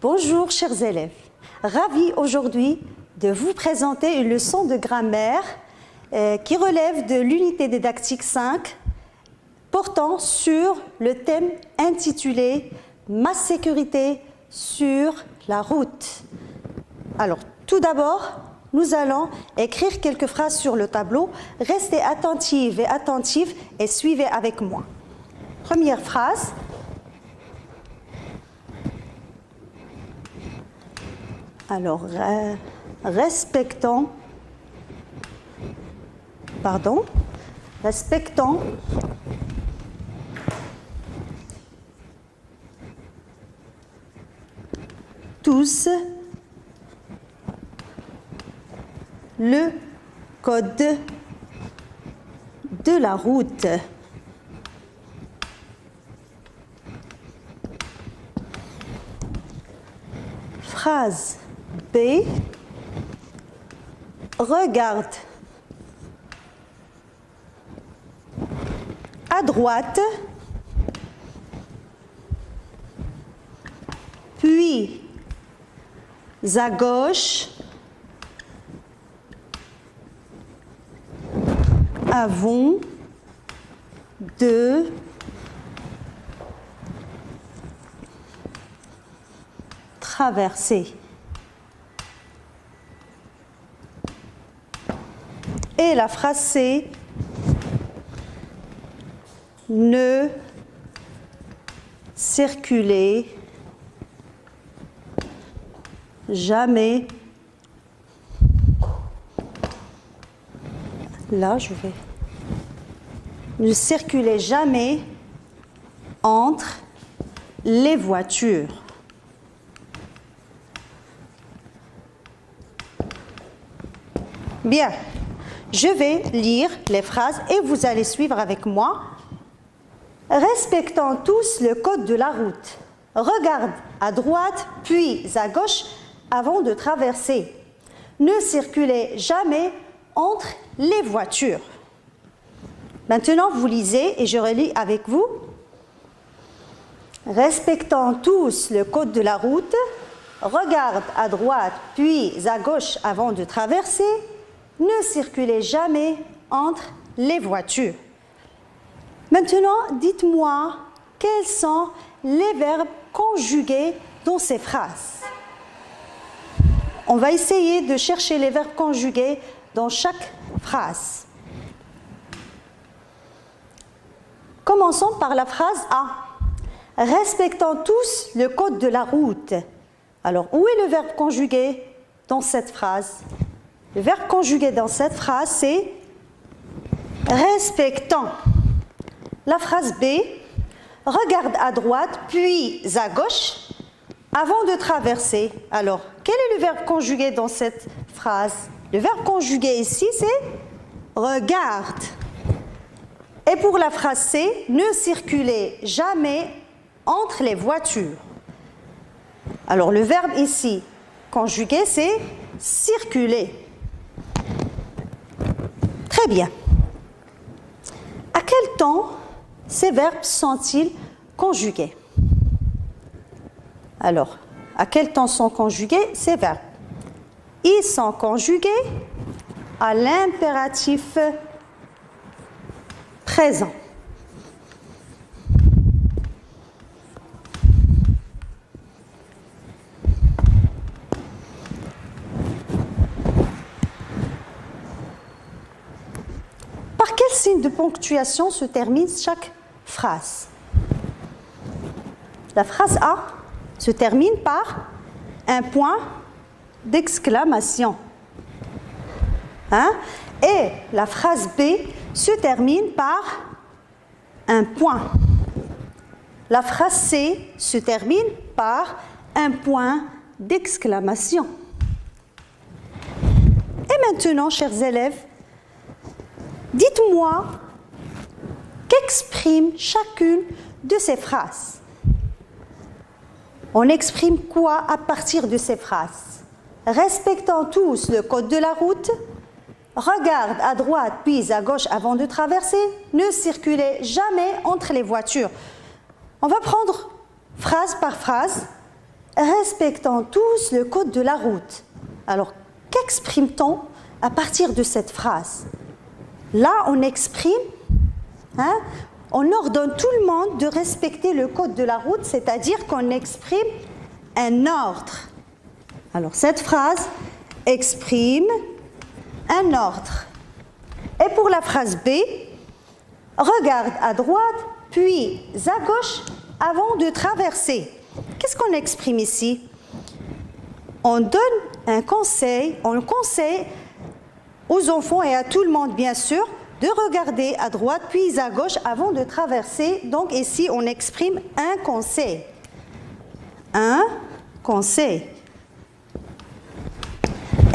Bonjour chers élèves, ravi aujourd'hui de vous présenter une leçon de grammaire qui relève de l'unité didactique 5 portant sur le thème intitulé « Ma sécurité sur la route ». Alors tout d'abord, nous allons écrire quelques phrases sur le tableau. Restez attentives et attentifs et suivez avec moi. Première phrase. Alors, respectons tous le code de la route. Phrase B. Regarde à droite, puis à gauche, avant de traverser. Et la phrase C, ne circulez jamais. Là, ne circulez jamais entre les voitures. Bien, je vais lire les phrases et vous allez suivre avec moi. Respectons tous le code de la route. Regarde à droite, puis à gauche avant de traverser. Ne circulez jamais entre les voitures. Maintenant, vous lisez et je relis avec vous. Respectons tous le code de la route. Regarde à droite, puis à gauche avant de traverser. Ne circulez jamais entre les voitures. Maintenant, dites-moi quels sont les verbes conjugués dans ces phrases. On va essayer de chercher les verbes conjugués dans chaque phrase. Commençons par la phrase A. Respectons tous le code de la route. Alors, où est le verbe conjugué dans cette phrase? Le verbe conjugué dans cette phrase, c'est respectant. La phrase B, regarde à droite, puis à gauche, avant de traverser. Alors, quel est le verbe conjugué dans cette phrase? Le verbe conjugué ici, c'est regarde. Et pour la phrase C, ne circulez jamais entre les voitures. Alors, le verbe ici conjugué, c'est circuler. Très bien. À quel temps ces verbes sont-ils conjugués? Alors, à quel temps sont conjugués ces verbes? Ils sont conjugués à l'impératif présent. Par quel signe de ponctuation se termine chaque phrase? La phrase A se termine par un point d'exclamation. Et la phrase B se termine par un point. La phrase C se termine par un point d'exclamation. Et maintenant, chers élèves, dites-moi qu'exprime chacune de ces phrases. On exprime quoi à partir de ces phrases? Respectons tous le code de la route. Regarde à droite puis à gauche avant de traverser. Ne circulez jamais entre les voitures. On va prendre phrase par phrase respectons tous le code de la route. Alors, qu'exprime-t-on à partir de cette phrase? Là, on exprime, on ordonne tout le monde de respecter le code de la route, c'est-à-dire qu'on exprime un ordre. Alors, cette phrase exprime un ordre. Et pour la phrase B, regarde à droite, puis à gauche avant de traverser. Qu'est-ce qu'on exprime ici? On donne un conseil, on conseille aux enfants et à tout le monde, bien sûr, de regarder à droite puis à gauche avant de traverser. Donc ici, on exprime un conseil. Un conseil.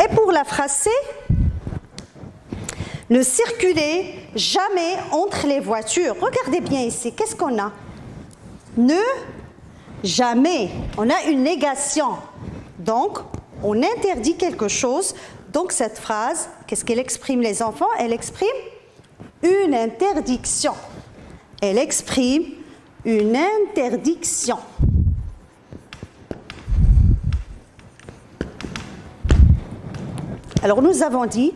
Et pour la phrase C, ne circulez jamais entre les voitures. Regardez bien ici, qu'est-ce qu'on a? Ne jamais. On a une négation. Donc, on interdit quelque chose. Donc, cette phrase, qu'est-ce qu'elle exprime, les enfants? Elle exprime une interdiction. Elle exprime une interdiction. Alors, nous avons dit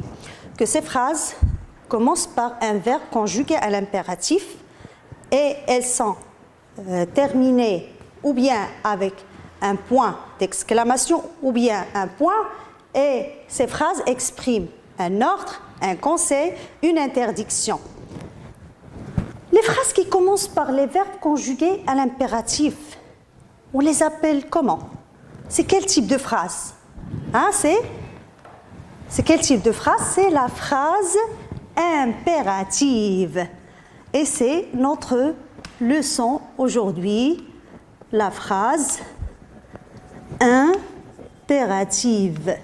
que ces phrases commencent par un verbe conjugué à l'impératif et elles sont terminées ou bien avec un point d'exclamation ou bien un point, et ces phrases expriment un ordre, un conseil, une interdiction. Les phrases qui commencent par les verbes conjugués à l'impératif, on les appelle comment? C'est quel type de phrase? C'est quel type de phrase? C'est la phrase impérative. Et c'est notre leçon aujourd'hui, la phrase impérative.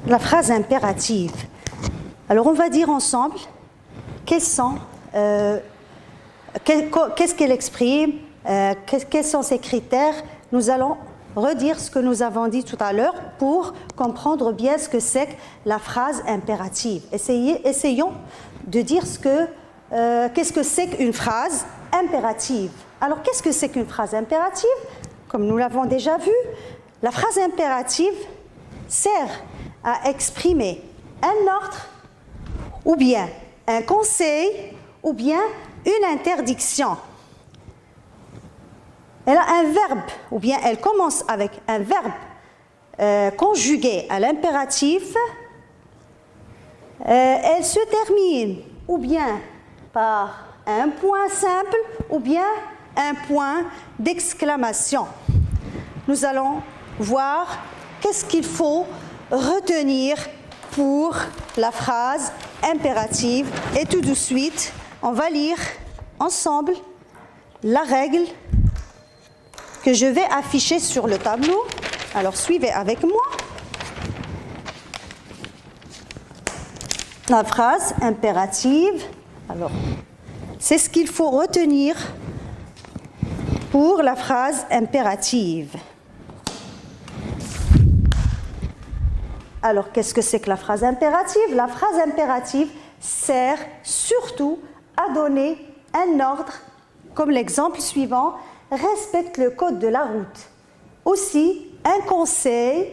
La phrase impérative. Alors on va dire ensemble qu'est-ce qu'elle exprime, quels sont ses critères. Nous allons redire ce que nous avons dit tout à l'heure pour comprendre bien ce que c'est que la phrase impérative. Essayons de dire qu'est-ce que c'est qu'une phrase impérative. Alors, qu'est-ce que c'est qu'une phrase impérative? Comme nous l'avons déjà vu, la phrase impérative sert à exprimer un ordre, ou bien un conseil, ou bien une interdiction. Elle a un verbe, ou bien elle commence avec un verbe conjugué à l'impératif. Elle se termine ou bien par un point simple ou bien un point d'exclamation. Nous allons voir qu'est-ce qu'il faut retenir pour la phrase impérative. Et tout de suite, on va lire ensemble la règle que je vais afficher sur le tableau. Alors, suivez avec moi. La phrase impérative, alors, c'est ce qu'il faut retenir pour la phrase impérative. Alors, qu'est-ce que c'est que la phrase impérative? La phrase impérative sert surtout à donner un ordre, comme l'exemple suivant: respecte le code de la route. Aussi, un conseil: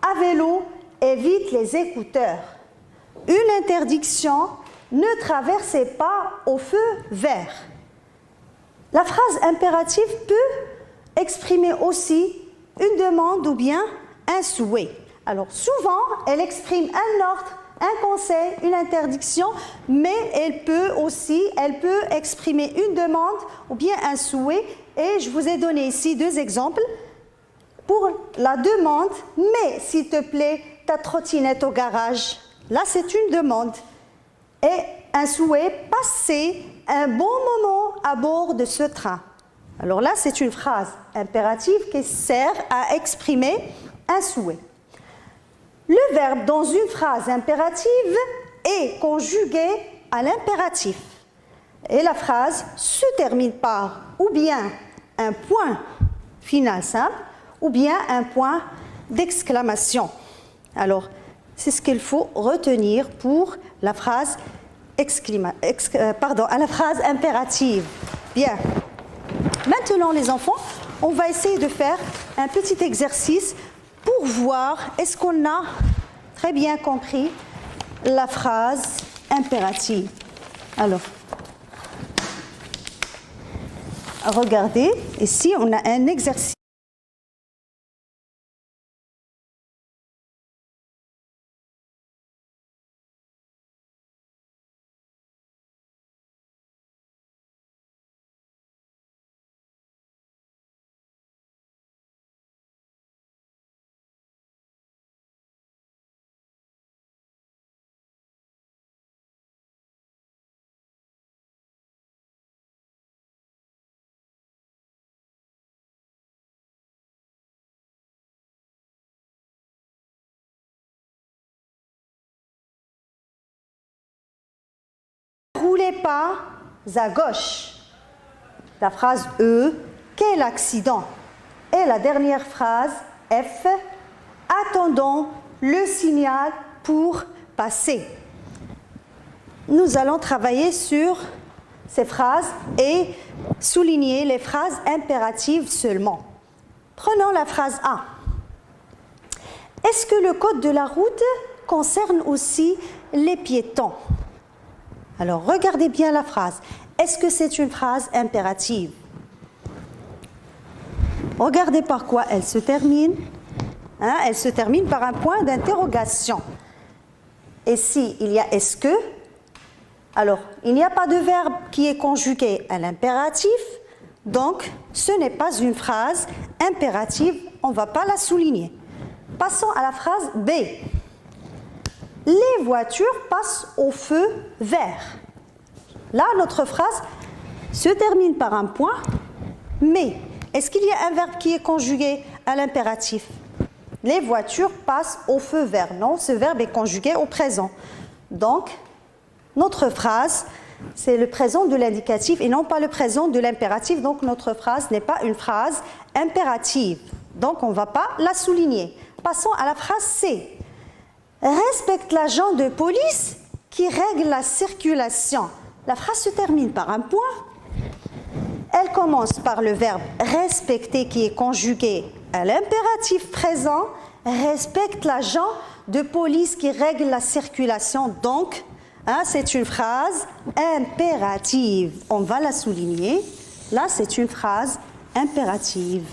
à vélo, évite les écouteurs. Une interdiction: ne traversez pas au feu vert. La phrase impérative peut exprimer aussi une demande ou bien un souhait. Alors souvent, elle exprime un ordre, un conseil, une interdiction, mais elle peut exprimer une demande ou bien un souhait. Et je vous ai donné ici deux exemples. Pour la demande: mets s'il te plaît ta trottinette au garage. Là, c'est une demande. Et un souhait: passer un bon moment à bord de ce train. Alors là, c'est une phrase impérative qui sert à exprimer un souhait. Le verbe dans une phrase impérative est conjugué à l'impératif. Et la phrase se termine par ou bien un point final simple ou bien un point d'exclamation. Alors, c'est ce qu'il faut retenir pour la phrase, la phrase impérative. Bien. Maintenant, les enfants, on va essayer de faire un petit exercice pour voir est-ce qu'on a très bien compris la phrase impérative. Alors, regardez, ici, on a un exercice. Ne roulez pas à gauche. La phrase E, quel accident? Et la dernière phrase F, attendons le signal pour passer. Nous allons travailler sur ces phrases et souligner les phrases impératives seulement. Prenons la phrase A. Est-ce que le code de la route concerne aussi les piétons? Alors, regardez bien la phrase. Est-ce que c'est une phrase impérative? Regardez par quoi elle se termine. Elle se termine par un point d'interrogation. Et si il y a est-ce que, alors il n'y a pas de verbe qui est conjugué à l'impératif, donc ce n'est pas une phrase impérative, on ne va pas la souligner. Passons à la phrase B. Les voitures passent au feu vert. Là, notre phrase se termine par un point, mais est-ce qu'il y a un verbe qui est conjugué à l'impératif? Les voitures passent au feu vert. Non, ce verbe est conjugué au présent. Donc, notre phrase, c'est le présent de l'indicatif et non pas le présent de l'impératif. Donc, notre phrase n'est pas une phrase impérative. Donc, on ne va pas la souligner. Passons à la phrase C. Respecte l'agent de police qui règle la circulation. La phrase se termine par un point. Elle commence par le verbe respecter qui est conjugué à l'impératif présent. Respecte l'agent de police qui règle la circulation. Donc, c'est une phrase impérative. On va la souligner. Là, c'est une phrase impérative.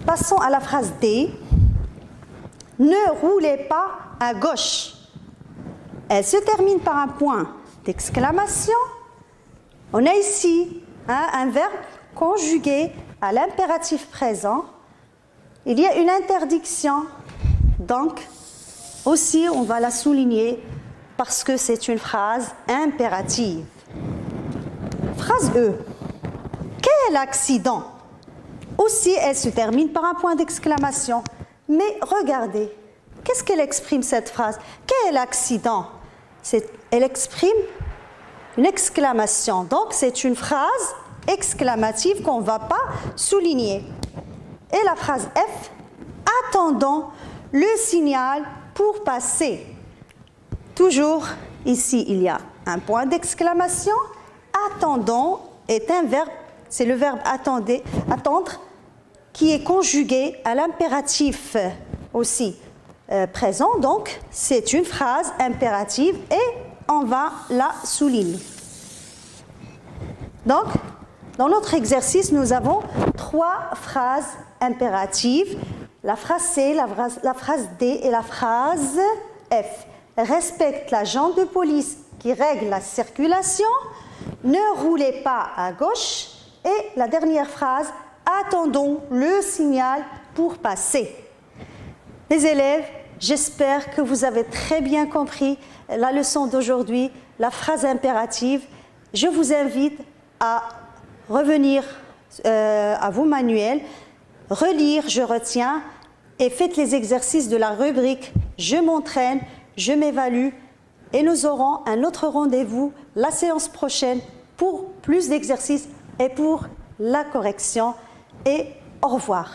Passons à la phrase D. Ne roulez pas à gauche. Elle se termine par un point d'exclamation. On a ici un verbe conjugué à l'impératif présent. Il y a une interdiction, donc aussi on va la souligner parce que c'est une phrase impérative. Phrase E. Quel accident? Aussi, elle se termine par un point d'exclamation. Mais regardez, qu'est-ce qu'elle exprime cette phrase? Quel accident? Elle exprime une exclamation. Donc, c'est une phrase exclamative qu'on ne va pas souligner. Et la phrase F, attendons le signal pour passer. Toujours, ici, il y a un point d'exclamation. Attendons est un verbe, c'est le verbe attendre, qui est conjugué à l'impératif aussi présent. Donc, c'est une phrase impérative et on va la souligner. Donc, dans notre exercice, nous avons 3 phrases impératives. La phrase C, la phrase D et la phrase F. Respecte l'agent de police qui règle la circulation. Ne roulez pas à gauche. Et la dernière phrase, attendons le signal pour passer. Les élèves, j'espère que vous avez très bien compris la leçon d'aujourd'hui, la phrase impérative. Je vous invite à revenir à vos manuels, relire, je retiens, et faites les exercices de la rubrique « Je m'entraîne, je m'évalue » et nous aurons un autre rendez-vous la séance prochaine pour plus d'exercices et pour la correction. Et au revoir.